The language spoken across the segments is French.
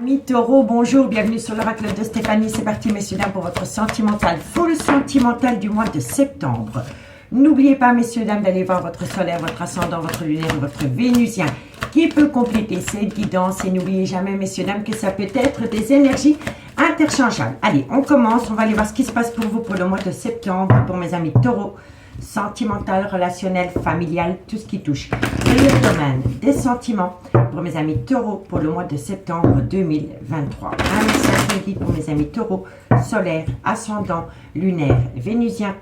Amis Taureau, bonjour, bienvenue sur l'oracle de Stéphanie. C'est parti, messieurs, dames, pour votre sentimental, full sentimental du mois de septembre. N'oubliez pas, messieurs, dames, d'aller voir votre solaire, votre ascendant, votre lunaire, votre vénusien qui peut compléter cette guidance. Et n'oubliez jamais, messieurs, dames, que ça peut être des énergies interchangeables. Allez, on commence. On va aller voir ce qui se passe pour vous pour le mois de septembre, pour mes amis Taureau. Sentimental, relationnel, familial, tout ce qui touche le domaine des sentiments pour mes amis Taureau pour le mois de septembre 2023. Un message guide pour mes amis Taureau, solaire, ascendant, lunaire, vénusien,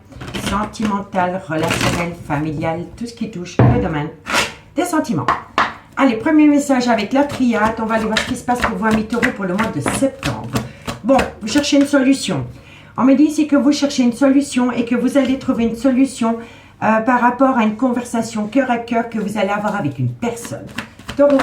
sentimental, relationnel, familial, tout ce qui touche le domaine des sentiments. Allez, premier message avec la triade. On va aller voir ce qui se passe pour vous, amis Taureau, pour le mois de septembre. Bon, vous cherchez une solution. On me dit ici que vous cherchez une solution et que vous allez trouver une solution par rapport à une conversation cœur à cœur que vous allez avoir avec une personne. Taureau.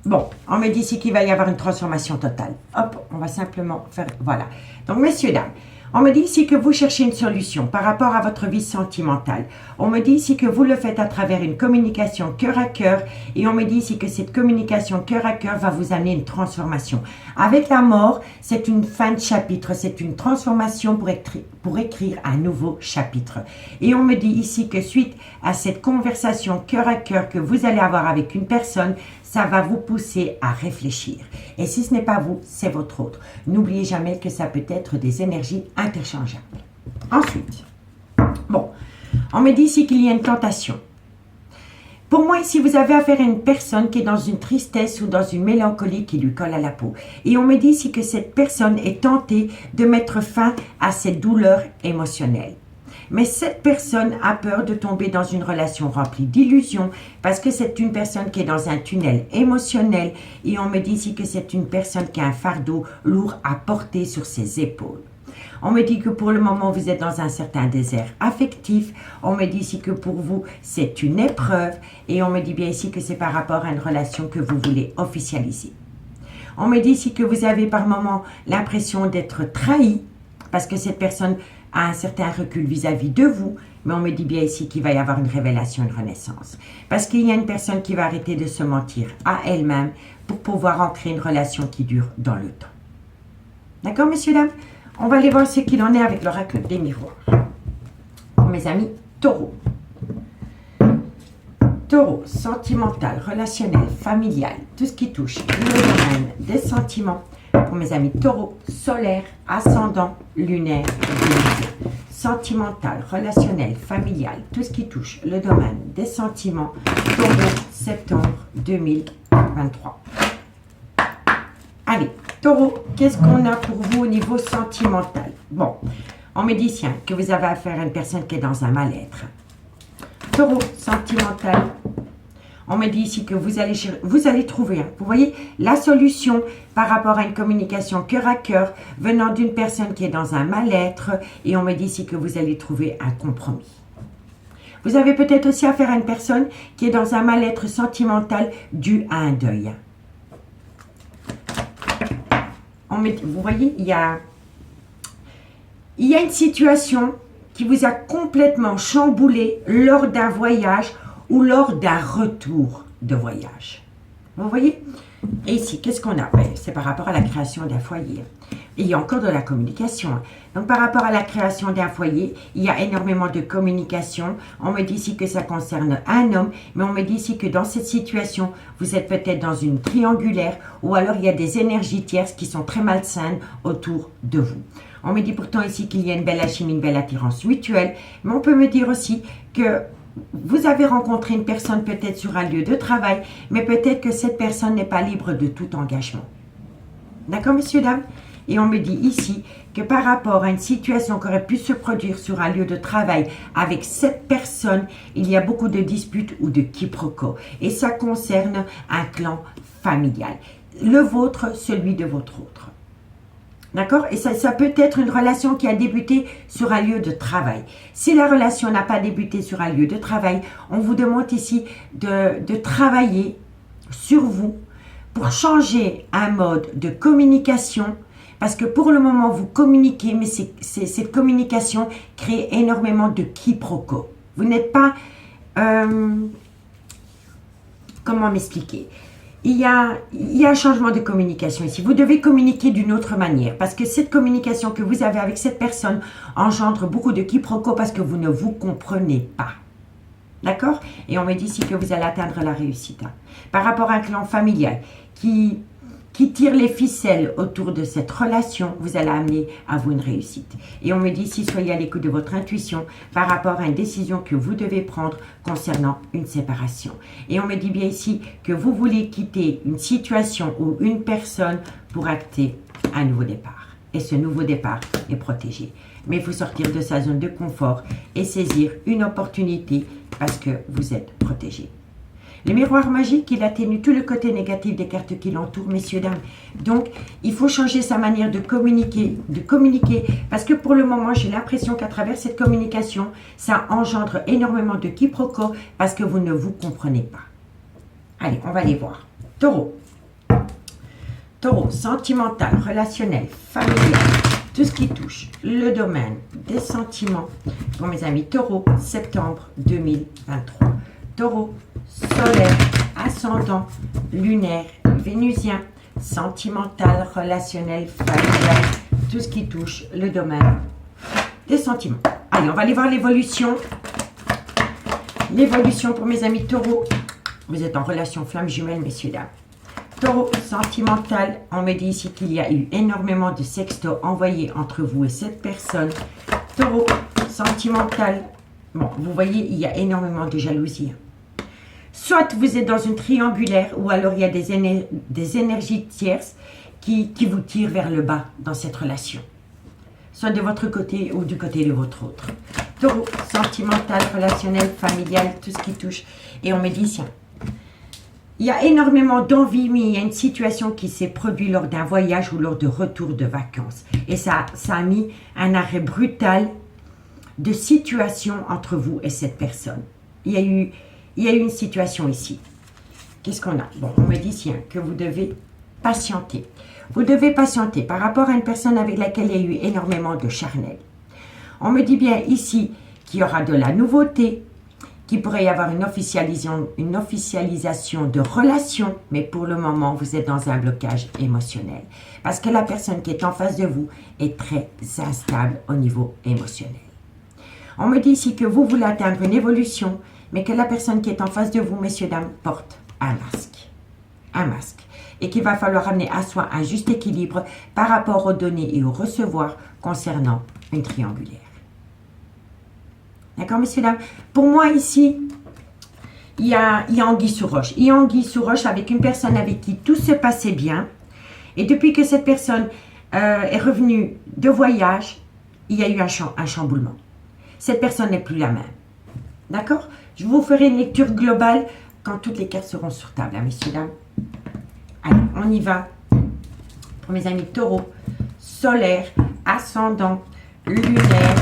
Bon, on me dit ici qu'il va y avoir une transformation totale. Hop, on va simplement faire... Voilà. Donc, messieurs, dames, on me dit ici que vous cherchez une solution par rapport à votre vie sentimentale. On me dit ici que vous le faites à travers une communication cœur à cœur. Et on me dit ici que cette communication cœur à cœur va vous amener une transformation. Avec la mort, c'est une fin de chapitre. C'est une transformation pour écrire un nouveau chapitre. Et on me dit ici que suite à cette conversation cœur à cœur que vous allez avoir avec une personne, ça va vous pousser à réfléchir. Et si ce n'est pas vous, c'est votre autre. N'oubliez jamais que ça peut être des énergies interchangeables. Ensuite, bon, on me dit ici qu'il y a une tentation. Pour moi, ici, vous avez affaire à une personne qui est dans une tristesse ou dans une mélancolie qui lui colle à la peau. Et on me dit ici que cette personne est tentée de mettre fin à cette douleur émotionnelle. Mais cette personne a peur de tomber dans une relation remplie d'illusions parce que c'est une personne qui est dans un tunnel émotionnel et on me dit ici que c'est une personne qui a un fardeau lourd à porter sur ses épaules. On me dit que pour le moment, vous êtes dans un certain désert affectif. On me dit ici que pour vous, c'est une épreuve et on me dit bien ici que c'est par rapport à une relation que vous voulez officialiser. On me dit ici que vous avez par moment l'impression d'être trahi parce que cette personne a un certain recul vis-à-vis de vous, mais on me dit bien ici qu'il va y avoir une révélation, une renaissance. Parce qu'il y a une personne qui va arrêter de se mentir à elle-même pour pouvoir ancrer une relation qui dure dans le temps. D'accord, messieurs, dames? On va aller voir ce qu'il en est avec l'oracle des miroirs. Pour mes amis Taureau. Taureau, sentimental, relationnel, familial, tout ce qui touche le domaine des sentiments. Pour mes amis Taureau, solaire, ascendant, lunaire, vénusien. Sentimental, relationnel, familial, tout ce qui touche le domaine des sentiments. Taureau, septembre 2023. Allez, Taureau, qu'est-ce qu'on a pour vous au niveau sentimental? Bon, on me dit tiens, que vous avez affaire à une personne qui est dans un mal-être. Taureau, sentimental. On me dit ici que vous allez trouver, vous voyez, la solution par rapport à une communication cœur à cœur venant d'une personne qui est dans un mal-être et on me dit ici que vous allez trouver un compromis. Vous avez peut-être aussi affaire à une personne qui est dans un mal-être sentimental dû à un deuil. Vous voyez, il y a une situation qui vous a complètement chamboulé lors d'un voyage ou lors d'un retour de voyage. Vous voyez? Et ici, qu'est-ce qu'on a? C'est par rapport à la création d'un foyer. Et il y a encore de la communication. Donc, par rapport à la création d'un foyer, il y a énormément de communication. On me dit ici que ça concerne un homme, mais on me dit ici que dans cette situation, vous êtes peut-être dans une triangulaire ou alors il y a des énergies tierces qui sont très malsaines autour de vous. On me dit pourtant ici qu'il y a une belle alchimie, une belle attirance mutuelle, mais on peut me dire aussi que vous avez rencontré une personne peut-être sur un lieu de travail, mais peut-être que cette personne n'est pas libre de tout engagement. D'accord, messieurs, dames? Et on me dit ici que par rapport à une situation qui aurait pu se produire sur un lieu de travail avec cette personne, il y a beaucoup de disputes ou de quiproquos. Et ça concerne un clan familial. Le vôtre, celui de votre autre. D'accord? Et ça peut être une relation qui a débuté sur un lieu de travail. Si la relation n'a pas débuté sur un lieu de travail, on vous demande ici de travailler sur vous pour changer un mode de communication. Parce que pour le moment, vous communiquez, mais cette communication crée énormément de quiproquos. Vous n'êtes pas... comment m'expliquer? il y a un changement de communication ici. Vous devez communiquer d'une autre manière parce que cette communication que vous avez avec cette personne engendre beaucoup de quiproquos parce que vous ne vous comprenez pas. D'accord? Et on me dit ici que vous allez atteindre la réussite. Par rapport à un clan familial qui tire les ficelles autour de cette relation, vous allez amener à vous une réussite. Et on me dit ici, soyez à l'écoute de votre intuition par rapport à une décision que vous devez prendre concernant une séparation. Et on me dit bien ici que vous voulez quitter une situation ou une personne pour acter un nouveau départ. Et ce nouveau départ est protégé. Mais il faut sortir de sa zone de confort et saisir une opportunité parce que vous êtes protégé. Le miroir magique, il atténue tout le côté négatif des cartes qui l'entourent, messieurs, dames. Donc, il faut changer sa manière de communiquer, parce que pour le moment, j'ai l'impression qu'à travers cette communication, ça engendre énormément de quiproquos parce que vous ne vous comprenez pas. Allez, on va les voir. Taureau. Taureau, sentimental, relationnel, familial, tout ce qui touche le domaine des sentiments. Pour mes amis Taureau, septembre 2023. Taureau, solaire, ascendant, lunaire, vénusien, sentimental, relationnel, familial, tout ce qui touche le domaine des sentiments. Allez, on va aller voir l'évolution. L'évolution pour mes amis Taureau. Vous êtes en relation flamme jumelle, messieurs, dames. Taureau, sentimental, on me dit ici qu'il y a eu énormément de sextos envoyés entre vous et cette personne. Taureau, sentimental, bon, vous voyez, il y a énormément de jalousie. Soit vous êtes dans une triangulaire ou alors il y a des énergies tierces qui vous tirent vers le bas dans cette relation. Soit de votre côté ou du côté de votre autre. Taureau, sentimental, relationnel, familial, tout ce qui touche. Et on me dit, tiens, il y a énormément d'envie, mais il y a une situation qui s'est produite lors d'un voyage ou lors de retour de vacances. Et ça a mis un arrêt brutal de situation entre vous et cette personne. Il y a eu une situation ici. Qu'est-ce qu'on a? Bon, on me dit tiens, que vous devez patienter. Vous devez patienter par rapport à une personne avec laquelle il y a eu énormément de charnel. On me dit bien ici qu'il y aura de la nouveauté, qu'il pourrait y avoir une officialisation de relation, mais pour le moment, vous êtes dans un blocage émotionnel. Parce que la personne qui est en face de vous est très instable au niveau émotionnel. On me dit ici que vous voulez atteindre une évolution, mais que la personne qui est en face de vous, messieurs, dames, porte un masque. Un masque. Et qu'il va falloir amener à soi un juste équilibre par rapport aux données et au recevoir concernant une triangulaire. D'accord, messieurs, dames? Pour moi, ici, il y a anguille sous roche. Il y a anguille sous roche avec une personne avec qui tout se passait bien. Et depuis que cette personne est revenue de voyage, il y a eu un chamboulement. Cette personne n'est plus la même. D'accord? Je vous ferai une lecture globale quand toutes les cartes seront sur table, hein, messieurs, dames. Allez, on y va. Pour mes amis Taureau, solaire, ascendant, lunaire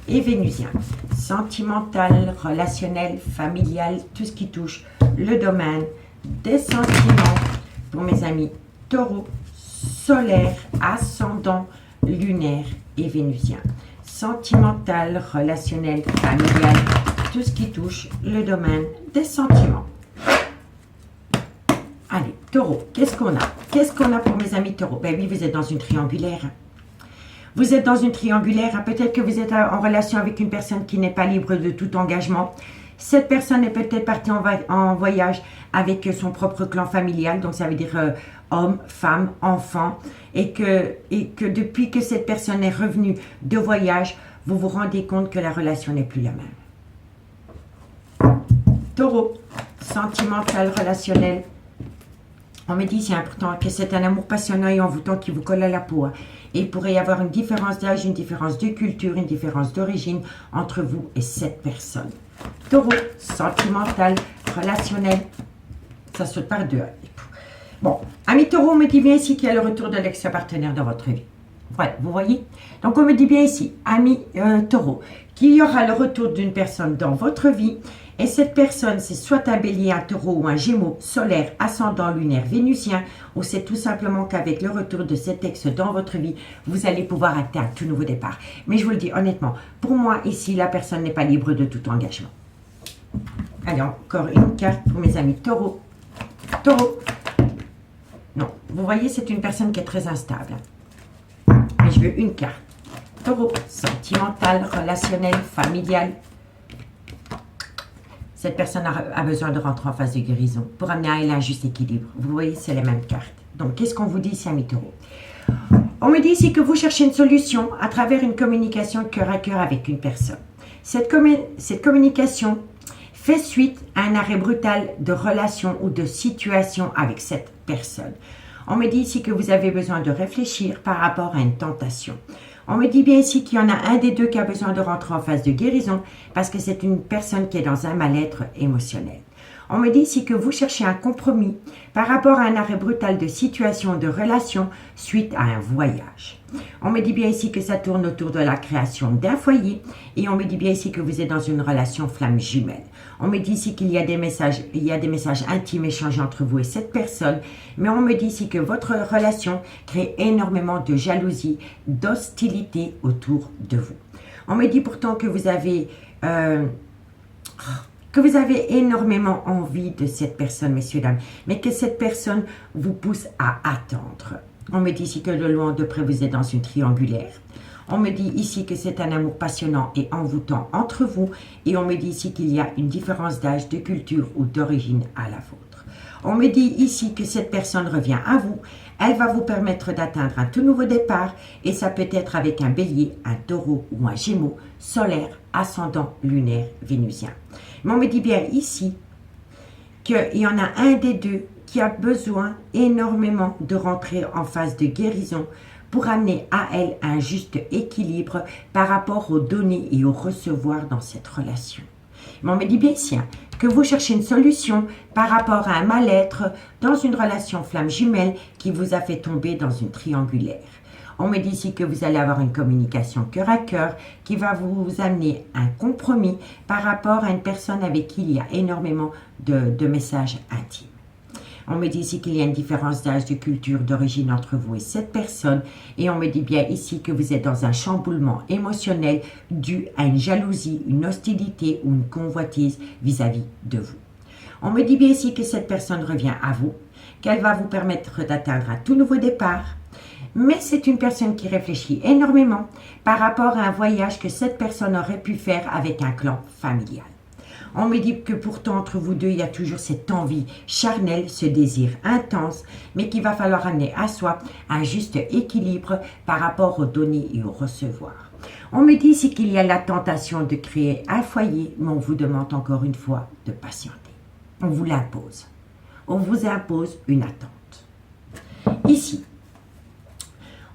et vénusien. Sentimental, relationnel, familial, tout ce qui touche le domaine des sentiments. Pour mes amis Taureau, solaire, ascendant, lunaire et vénusien. Sentimental, relationnel, familial, tout ce qui touche le domaine des sentiments. Allez, Taureau, qu'est-ce qu'on a? Qu'est-ce qu'on a pour mes amis Taureau? Ben oui, vous êtes dans une triangulaire. Vous êtes dans une triangulaire. Peut-être que vous êtes en relation avec une personne qui n'est pas libre de tout engagement. Cette personne est peut-être partie en voyage avec son propre clan familial. Donc, ça veut dire homme, femme, enfant. Et que depuis que cette personne est revenue de voyage, vous vous rendez compte que la relation n'est plus la même. Taureau, sentimental, relationnel. On me dit c'est important que c'est un amour passionnant et envoûtant qui vous colle à la peau. Et il pourrait y avoir une différence d'âge, une différence de culture, une différence d'origine entre vous et cette personne. Taureau, sentimental, relationnel. Ça saute par deux. Bon, ami Taureau, on me dit bien ici qu'il y a le retour de l'ex-partenaire dans votre vie. Voilà, vous voyez? Donc, on me dit bien ici, ami Taureau, qu'il y aura le retour d'une personne dans votre vie. Et cette personne, c'est soit un bélier, un taureau ou un gémeau, solaire, ascendant, lunaire, vénusien, ou c'est tout simplement qu'avec le retour de cet ex dans votre vie, vous allez pouvoir atteindre un tout nouveau départ. Mais je vous le dis honnêtement, pour moi, ici, la personne n'est pas libre de tout engagement. Allez, encore une carte pour mes amis Taureau. Taureau, Vous voyez, c'est une personne qui est très instable. Mais je veux une carte. Taureau, sentimental, relationnel, familial. Cette personne a besoin de rentrer en phase de guérison pour amener à elle un juste équilibre. Vous voyez, c'est les mêmes cartes. Donc, qu'est-ce qu'on vous dit ici, amis taureaux? On me dit ici que vous cherchez une solution à travers une communication cœur à cœur avec une personne. Cette communication fait suite à un arrêt brutal de relation ou de situation avec cette personne. On me dit ici que vous avez besoin de réfléchir par rapport à une tentation. On me dit bien ici qu'il y en a un des deux qui a besoin de rentrer en phase de guérison parce que c'est une personne qui est dans un mal-être émotionnel. On me dit ici que vous cherchez un compromis par rapport à un arrêt brutal de situation, de relation suite à un voyage. On me dit bien ici que ça tourne autour de la création d'un foyer et on me dit bien ici que vous êtes dans une relation flamme jumelle. On me dit ici qu'il y a des messages intimes échangés entre vous et cette personne, mais on me dit ici que votre relation crée énormément de jalousie, d'hostilité autour de vous. On me dit pourtant que vous avez énormément envie de cette personne, messieurs, dames, mais que cette personne vous pousse à attendre. On me dit ici que de loin, de près, vous êtes dans une triangulaire. On me dit ici que c'est un amour passionnant et envoûtant entre vous. Et on me dit ici qu'il y a une différence d'âge, de culture ou d'origine à la vôtre. On me dit ici que cette personne revient à vous. Elle va vous permettre d'atteindre un tout nouveau départ. Et ça peut être avec un bélier, un taureau ou un gémeau, solaire, ascendant, lunaire, vénusien. Mais on me dit bien ici qu'il y en a un des deux qui a besoin énormément de rentrer en phase de guérison pour amener à elle un juste équilibre par rapport aux donner et au recevoir dans cette relation. Mais on me dit bien ici que vous cherchez une solution par rapport à un mal-être dans une relation flamme jumelle qui vous a fait tomber dans une triangulaire. On me dit ici que vous allez avoir une communication cœur à cœur qui va vous amener un compromis par rapport à une personne avec qui il y a énormément de messages intimes. On me dit ici qu'il y a une différence d'âge, de culture, d'origine entre vous et cette personne. Et on me dit bien ici que vous êtes dans un chamboulement émotionnel dû à une jalousie, une hostilité ou une convoitise vis-à-vis de vous. On me dit bien ici que cette personne revient à vous, qu'elle va vous permettre d'atteindre un tout nouveau départ. Mais c'est une personne qui réfléchit énormément par rapport à un voyage que cette personne aurait pu faire avec un clan familial. On me dit que pourtant entre vous deux, il y a toujours cette envie charnelle, ce désir intense, mais qu'il va falloir amener à soi un juste équilibre par rapport au donner et au recevoir. On me dit ici qu'il y a la tentation de créer un foyer, mais on vous demande encore une fois de patienter. On vous l'impose. On vous impose une attente. Ici,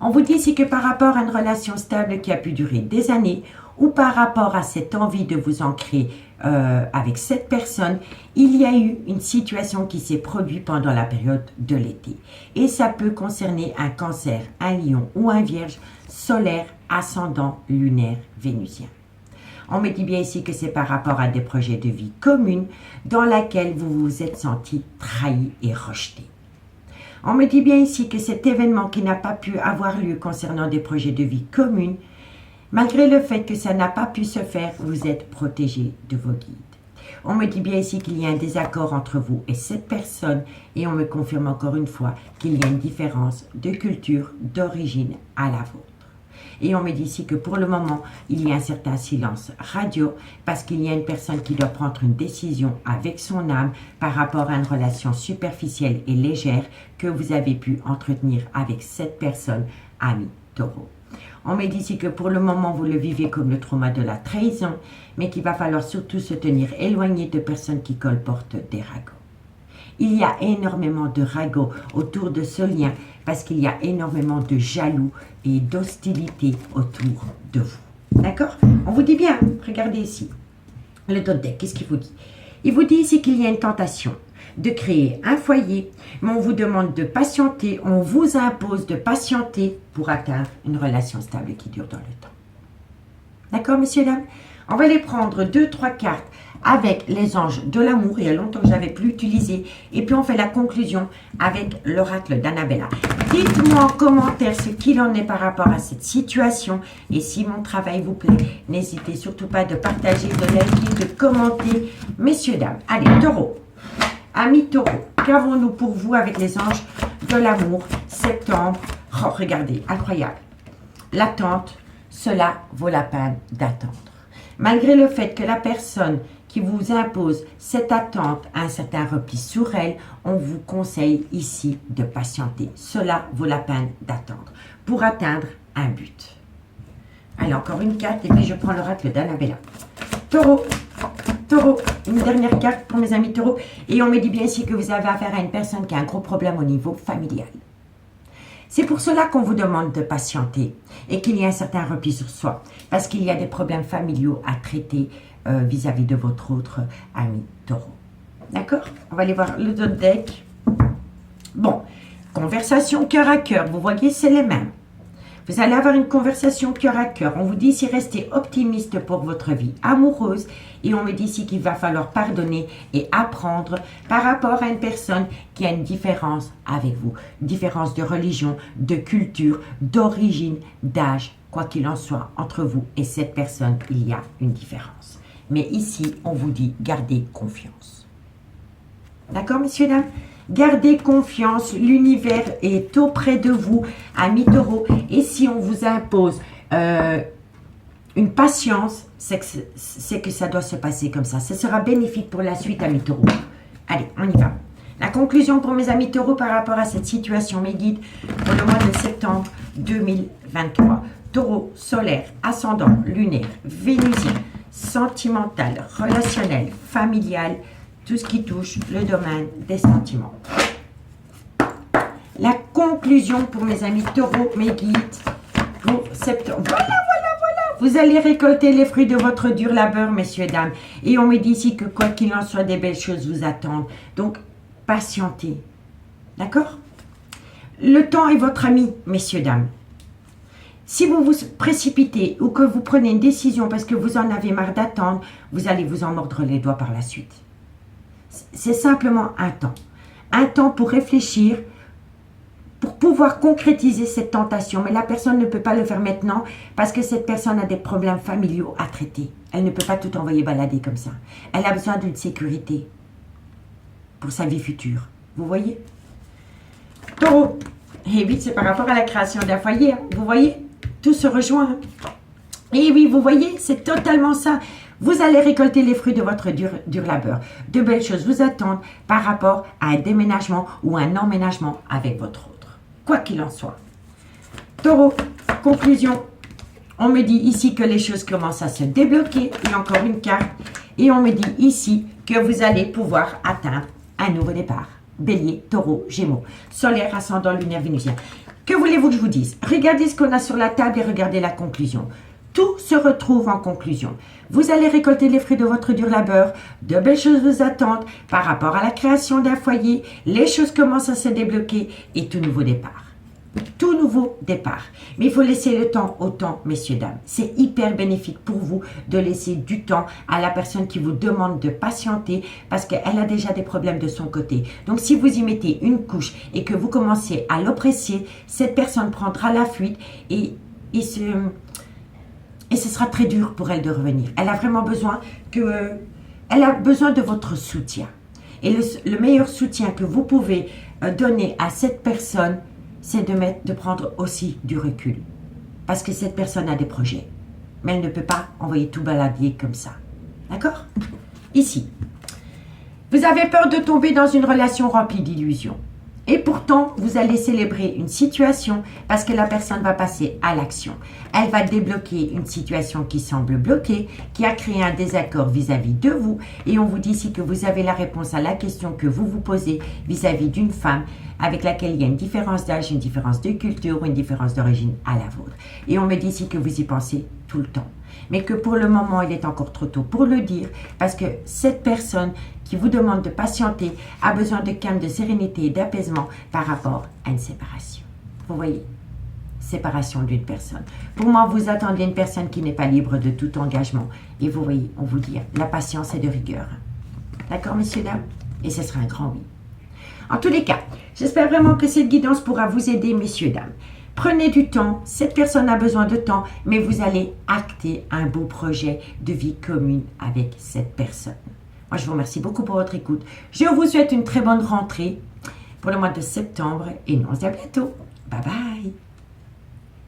on vous dit ici que par rapport à une relation stable qui a pu durer des années, ou par rapport à cette envie de vous ancrer avec cette personne, il y a eu une situation qui s'est produite pendant la période de l'été. Et ça peut concerner un cancer, un lion ou un vierge, solaire, ascendant, lunaire, vénusien. On me dit bien ici que c'est par rapport à des projets de vie communs dans lesquels vous vous êtes senti trahi et rejeté. On me dit bien ici que cet événement qui n'a pas pu avoir lieu concernant des projets de vie communs, malgré le fait que ça n'a pas pu se faire, vous êtes protégé de vos guides. On me dit bien ici qu'il y a un désaccord entre vous et cette personne et on me confirme encore une fois qu'il y a une différence de culture, d'origine à la vôtre. Et on me dit ici que pour le moment, il y a un certain silence radio parce qu'il y a une personne qui doit prendre une décision avec son âme par rapport à une relation superficielle et légère que vous avez pu entretenir avec cette personne, ami taureau. On me dit ici que pour le moment, vous le vivez comme le trauma de la trahison, mais qu'il va falloir surtout se tenir éloigné de personnes qui colportent des ragots. Il y a énormément de ragots autour de ce lien parce qu'il y a énormément de jaloux et d'hostilité autour de vous. D'accord? On vous dit bien, regardez ici, le dos de deck, qu'est-ce qu'il vous dit? Il vous dit ici qu'il y a une tentation de créer un foyer, mais on vous demande de patienter, on vous impose de patienter pour atteindre une relation stable qui dure dans le temps. D'accord, messieurs, dames? On va les prendre 2-3 cartes avec les anges de l'amour. Il y a longtemps que je n'avais plus utilisé. Et puis on fait la conclusion avec l'oracle d'Annabella. Dites-moi en commentaire ce qu'il en est par rapport à cette situation. Et si mon travail vous plaît, n'hésitez surtout pas de partager, de liker, de commenter. Messieurs, dames, allez, taureau. Amis taureau, qu'avons-nous pour vous avec les anges de l'amour, septembre. Oh, regardez, incroyable. L'attente, cela vaut la peine d'attendre. Malgré le fait que la personne qui vous impose cette attente a un certain repli sur elle, on vous conseille ici de patienter. Cela vaut la peine d'attendre pour atteindre un but. Allez, encore une carte et puis je prends l'oracle d'Annabella. Taureau, Taureau, une dernière carte pour mes amis taureaux. Et on me dit bien ici que vous avez affaire à une personne qui a un gros problème au niveau familial. C'est pour cela qu'on vous demande de patienter et qu'il y a un certain repli sur soi. Parce qu'il y a des problèmes familiaux à traiter vis-à-vis de votre autre ami taureau. D'accord? On va aller voir le autre deck. Bon, conversation cœur à cœur. Vous voyez, c'est les mêmes. Vous allez avoir une conversation cœur à cœur. On vous dit ici, restez optimiste pour votre vie amoureuse. Et on me dit ici qu'il va falloir pardonner et apprendre par rapport à une personne qui a une différence avec vous. Une différence de religion, de culture, d'origine, d'âge. Quoi qu'il en soit, entre vous et cette personne, il y a une différence. Mais ici, on vous dit, gardez confiance. D'accord, messieurs, dames? Gardez confiance, l'univers est auprès de vous, amis taureaux. Et si on vous impose une patience, c'est que ça doit se passer comme ça. Ce sera bénéfique pour la suite, amis taureaux. Allez, on y va. La conclusion pour mes amis taureaux par rapport à cette situation, mes guides, pour le mois de septembre 2023. Taureau, solaire, ascendant, lunaire, vénusien, sentimental, relationnel, familial, tout ce qui touche le domaine des sentiments. La conclusion pour mes amis taureaux, mes guides, pour septembre. Voilà. Vous allez récolter les fruits de votre dur labeur, messieurs, dames. Et on me dit ici que quoi qu'il en soit, des belles choses vous attendent. Donc, patientez. D'accord? Le temps est votre ami, messieurs, dames. Si vous vous précipitez ou que vous prenez une décision parce que vous en avez marre d'attendre, vous allez vous en mordre les doigts par la suite. C'est simplement un temps. Un temps pour réfléchir, pour pouvoir concrétiser cette tentation. Mais la personne ne peut pas le faire maintenant parce que cette personne a des problèmes familiaux à traiter. Elle ne peut pas tout envoyer balader comme ça. Elle a besoin d'une sécurité pour sa vie future. Vous voyez? Taureau. Et oui, c'est par rapport à la création d'un foyer. Hein. Vous voyez? Tout se rejoint. Et oui, vous voyez, c'est totalement ça. Vous allez récolter les fruits de votre dur labeur. De belles choses vous attendent par rapport à un déménagement ou un emménagement avec votre autre. Quoi qu'il en soit. Taureau, conclusion. On me dit ici que les choses commencent à se débloquer. Il y a encore une carte. Et on me dit ici que vous allez pouvoir atteindre un nouveau départ. Bélier, taureau, gémeaux, solaire, ascendant, lunaire, vénusien. Que voulez-vous que je vous dise? Regardez ce qu'on a sur la table et regardez la conclusion. Tout se retrouve en conclusion. Vous allez récolter les fruits de votre dur labeur. De belles choses vous attendent par rapport à la création d'un foyer. Les choses commencent à se débloquer et tout nouveau départ. Tout nouveau départ. Mais il faut laisser le temps au temps, messieurs, dames. C'est hyper bénéfique pour vous de laisser du temps à la personne qui vous demande de patienter parce qu'elle a déjà des problèmes de son côté. Donc, si vous y mettez une couche et que vous commencez à l'oppresser, cette personne prendra la fuite et ce sera très dur pour elle de revenir. Elle a vraiment besoin elle a besoin de votre soutien. Et le meilleur soutien que vous pouvez donner à cette personne, c'est de prendre aussi du recul. Parce que cette personne a des projets. Mais elle ne peut pas envoyer tout balader comme ça. D'accord? Ici. Vous avez peur de tomber dans une relation remplie d'illusions. Et pourtant, vous allez célébrer une situation parce que la personne va passer à l'action. Elle va débloquer une situation qui semble bloquée, qui a créé un désaccord vis-à-vis de vous. Et on vous dit ici que vous avez la réponse à la question que vous vous posez vis-à-vis d'une femme avec laquelle il y a une différence d'âge, une différence de culture ou une différence d'origine à la vôtre. Et on me dit ici que vous y pensez tout le temps. Mais que pour le moment, il est encore trop tôt pour le dire parce que cette personne qui vous demande de patienter a besoin de calme, de sérénité et d'apaisement par rapport à une séparation. Vous voyez? Séparation d'une personne. Pour moi, vous attendez une personne qui n'est pas libre de tout engagement. Et vous voyez, on vous dit, la patience est de rigueur. D'accord, messieurs, dames? Et ce sera un grand oui. En tous les cas, j'espère vraiment que cette guidance pourra vous aider, messieurs, dames. Prenez du temps, cette personne a besoin de temps, mais vous allez acter un beau projet de vie commune avec cette personne. Moi, je vous remercie beaucoup pour votre écoute. Je vous souhaite une très bonne rentrée pour le mois de septembre et nous on se dit à bientôt. Bye bye.